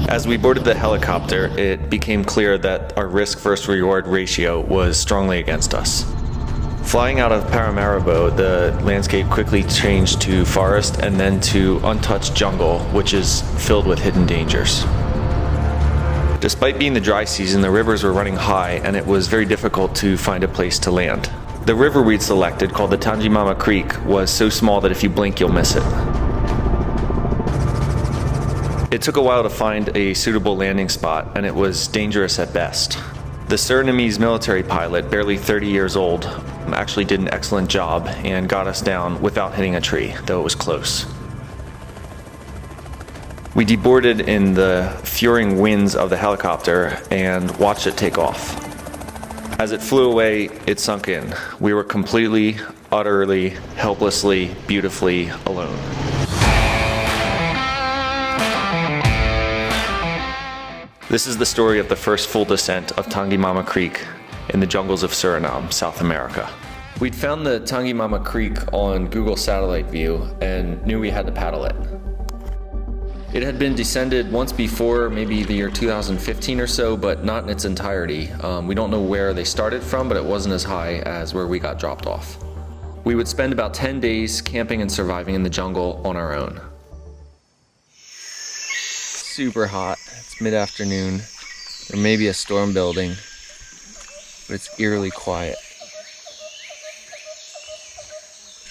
As we boarded the helicopter, it became clear that our risk versus reward ratio was strongly against us. Flying out of Paramaribo, the landscape quickly changed to forest and then to untouched jungle, which is filled with hidden dangers. Despite being the dry season, the rivers were running high and it was very difficult to find a place to land. The river we'd selected, called the Tanjiemama Creek, was so small that if you blink, you'll miss it. It took a while to find a suitable landing spot, and it was dangerous at best. The Surinamese military pilot, barely 30 years old, actually did an excellent job and got us down without hitting a tree, though it was close. We deboarded in the furing winds of the helicopter and watched it take off. As it flew away, it sunk in. We were completely, utterly, helplessly, beautifully alone. This is the story of the first full descent of Tanjiemama Creek in the jungles of Suriname, South America. We'd found the Tanjiemama Creek on Google Satellite View and knew we had to paddle it. It had been descended once before, maybe the year 2015 or so, but not in its entirety. We don't know where they started from, but it wasn't as high as where we got dropped off. We would spend about 10 days camping and surviving in the jungle on our own. Super hot. It's mid-afternoon. There may be a storm building, but it's eerily quiet.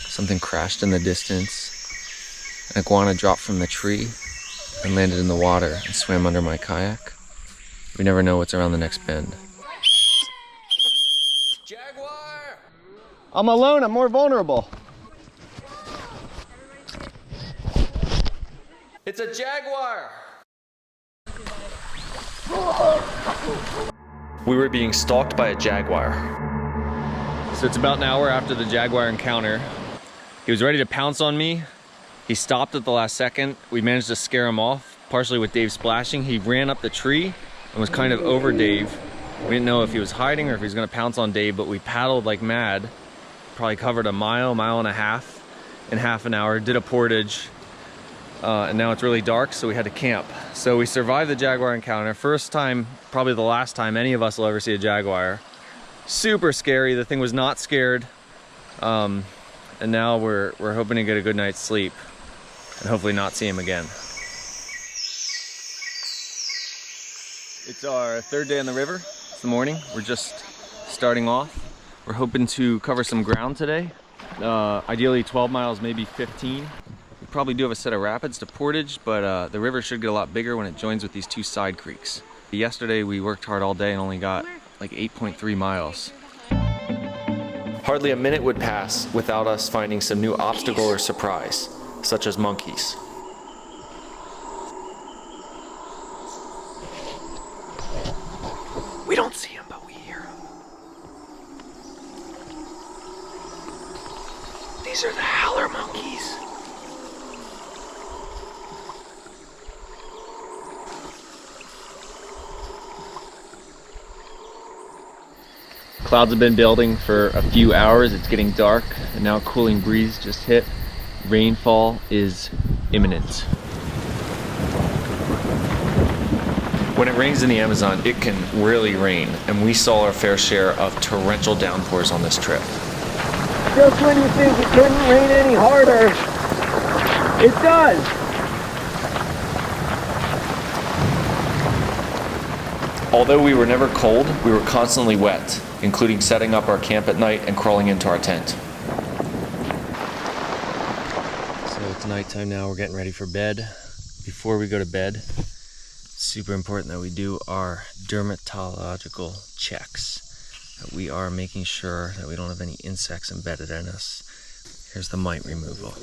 Something crashed in the distance. An iguana dropped from the tree and landed in the water and swam under my kayak. We never know what's around the next bend. Jaguar! I'm alone, I'm more vulnerable. It's a jaguar! We were being stalked by a jaguar. So it's about an hour after the Jaguar Encounter. He was ready to pounce on me. He stopped at the last second. We managed to scare him off, partially with Dave splashing. He ran up the tree and was kind of over Dave. We didn't know if he was hiding or if he was gonna pounce on Dave, but we paddled like mad. Probably covered a mile and a half in half an hour, did a portage. And now it's really dark, so we had to camp. So we survived the Jaguar Encounter. First time, probably the last time any of us will ever see a jaguar. Super scary. The thing was not scared. And now we're hoping to get a good night's sleep and hopefully not see him again. It's our third day on the river. It's the morning. We're just starting off. We're hoping to cover some ground today. Ideally 12 miles, maybe 15. We probably do have a set of rapids to portage, but the river should get a lot bigger when it joins with these two side creeks. Yesterday we worked hard all day and only got like 8.3 miles. Hardly a minute would pass without us finding some new obstacle or surprise, such as monkeys. We don't see him, but we hear him. These are the Howler Monkeys. Clouds have been building for a few hours. It's getting dark and now a cooling breeze just hit. Rainfall is imminent. When it rains in the Amazon, it can really rain, and we saw our fair share of torrential downpours on this trip. Just when you think it couldn't rain any harder, it does. Although we were never cold, we were constantly wet, including setting up our camp at night and crawling into our tent. So it's nighttime now, we're getting ready for bed. Before we go to bed, it's super important that we do our dermatological checks. That we are making sure that we don't have any insects embedded in us. Here's the mite removal.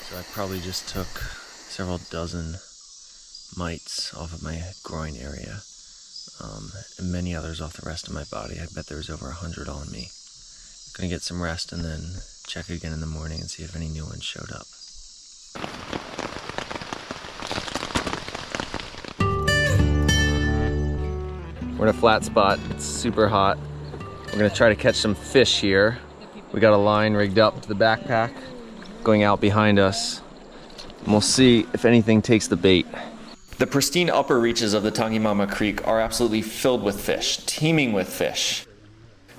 So I probably just took several dozen mites off of my groin area, and many others off the rest of my body. I bet there was over 100 on me. Gonna get some rest and then check again in the morning and see if any new ones showed up. We're in a flat spot. It's super hot. We're gonna try to catch some fish here. We got a line rigged up to the backpack going out behind us. And we'll see if anything takes the bait. The pristine upper reaches of the Tanjiemama Creek are absolutely filled with fish, teeming with fish.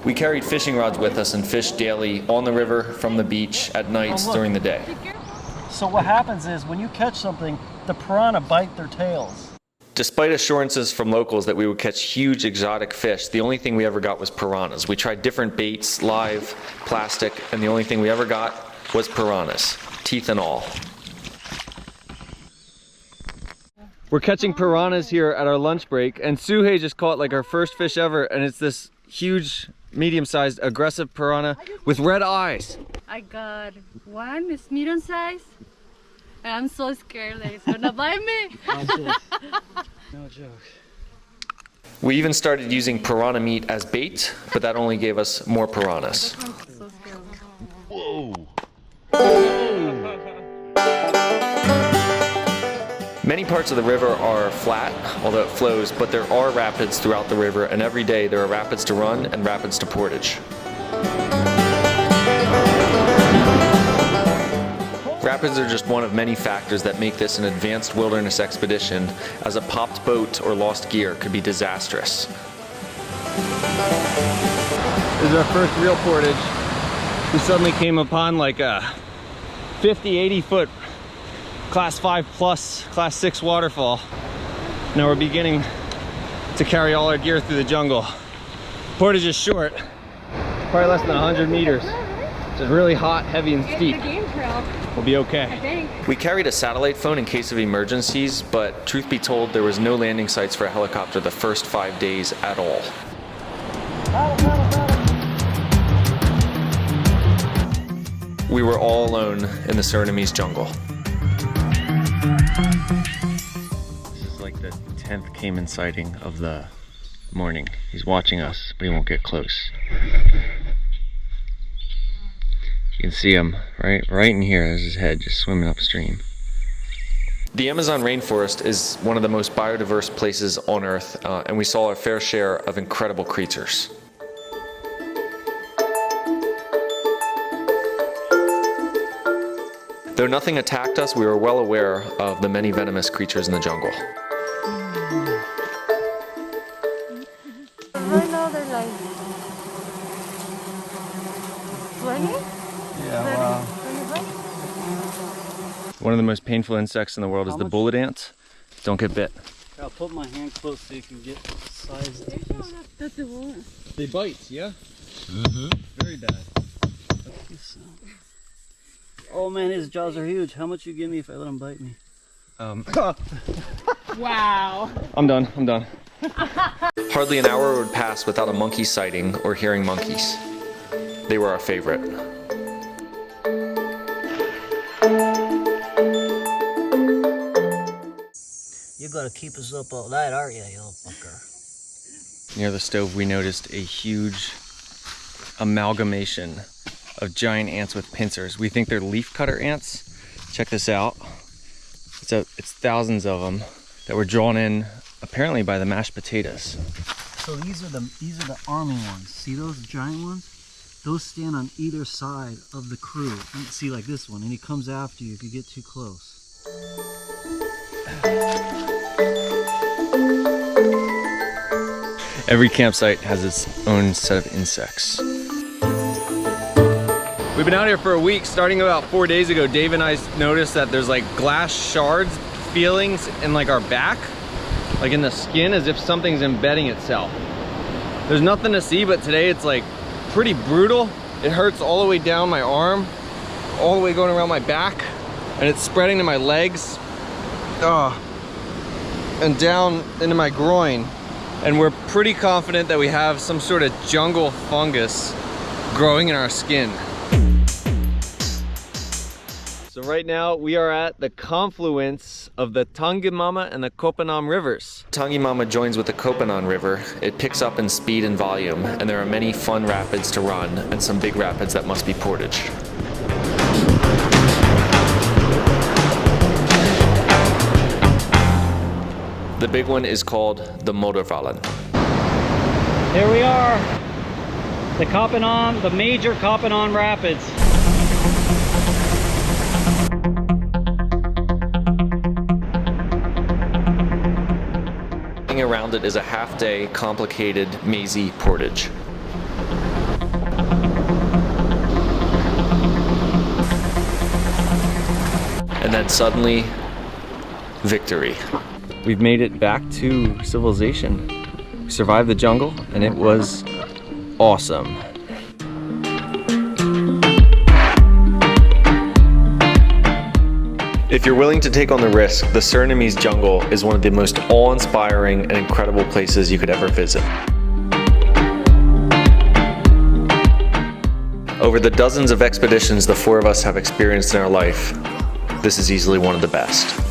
We carried fishing rods with us and fished daily on the river, from the beach, at nights, during the day. So what happens is when you catch something, the piranha bite their tails. Despite assurances from locals that we would catch huge exotic fish, the only thing we ever got was piranhas. We tried different baits, live, plastic, and the only thing we ever got was piranhas, teeth and all. We're catching piranhas here at our lunch break, and Suhei just caught like our first fish ever, and it's this huge, medium-sized, aggressive piranha with red eyes. I got one, it's medium size, and I'm so scared that it's gonna bite me. No joke. We even started using piranha meat as bait, but that only gave us more piranhas. So scared. Whoa! Many parts of the river are flat, although it flows, but there are rapids throughout the river, and every day there are rapids to run and rapids to portage. Rapids are just one of many factors that make this an advanced wilderness expedition, as a popped boat or lost gear could be disastrous. This is our first real portage. We suddenly came upon like a 50, 80 foot class 5 plus, class 6 waterfall. Now we're beginning to carry all our gear through the jungle. Portage is short, probably less than 100 meters. It's really hot, heavy, and steep. We'll be okay. We carried a satellite phone in case of emergencies, but truth be told, there was no landing sites for a helicopter the first 5 days at all. We were all alone in the Surinamese jungle. This is like the 10th caiman sighting of the morning. He's watching us, but he won't get close. You can see him right in here. There's his head just swimming upstream. The Amazon rainforest is one of the most biodiverse places on Earth, and we saw our fair share of incredible creatures. Though nothing attacked us, we were well aware of the many venomous creatures in the jungle. Right now they're like 20? Yeah, wow. One of the most painful insects in the world is the bullet ant. Don't get bit. I'll put my hand close so you can get size. That's the one. They bite, yeah? Very bad. Oh man, his jaws are huge. How much you give me if I let him bite me? Wow. I'm done. Hardly an hour would pass without a monkey sighting or hearing monkeys. They were our favorite. You gotta keep us up all night, aren't you, you little fucker? Near the stove, we noticed a huge amalgamation of giant ants with pincers. We think they're leafcutter ants. Check this out. It's thousands of them that were drawn in apparently by the mashed potatoes. So these are the army ones. See those giant ones? Those stand on either side of the crew. You can see like this one, and he comes after you if you get too close. Every campsite has its own set of insects. We've been out here for a week. Starting about 4 days ago, Dave and I noticed that there's like glass shards feelings in like our back, like in the skin, as if something's embedding itself. There's nothing to see, but today it's like pretty brutal. It hurts all the way down my arm, all the way going around my back, and it's spreading to my legs, and down into my groin. And we're pretty confident that we have some sort of jungle fungus growing in our skin. So right now we are at the confluence of the Tanjiemama and the Kopanam rivers. Tanjiemama joins with the Kopanam River. It picks up in speed and volume, and there are many fun rapids to run and some big rapids that must be portaged. The big one is called the Modervallen. Here we are. The major Kopanon Rapids. Around it is a half-day, complicated, mazy portage. And then suddenly, victory. We've made it back to civilization. We survived the jungle, and it was awesome. If you're willing to take on the risk, the Suriname's jungle is one of the most awe-inspiring and incredible places you could ever visit. Over the dozens of expeditions the four of us have experienced in our life, this is easily one of the best.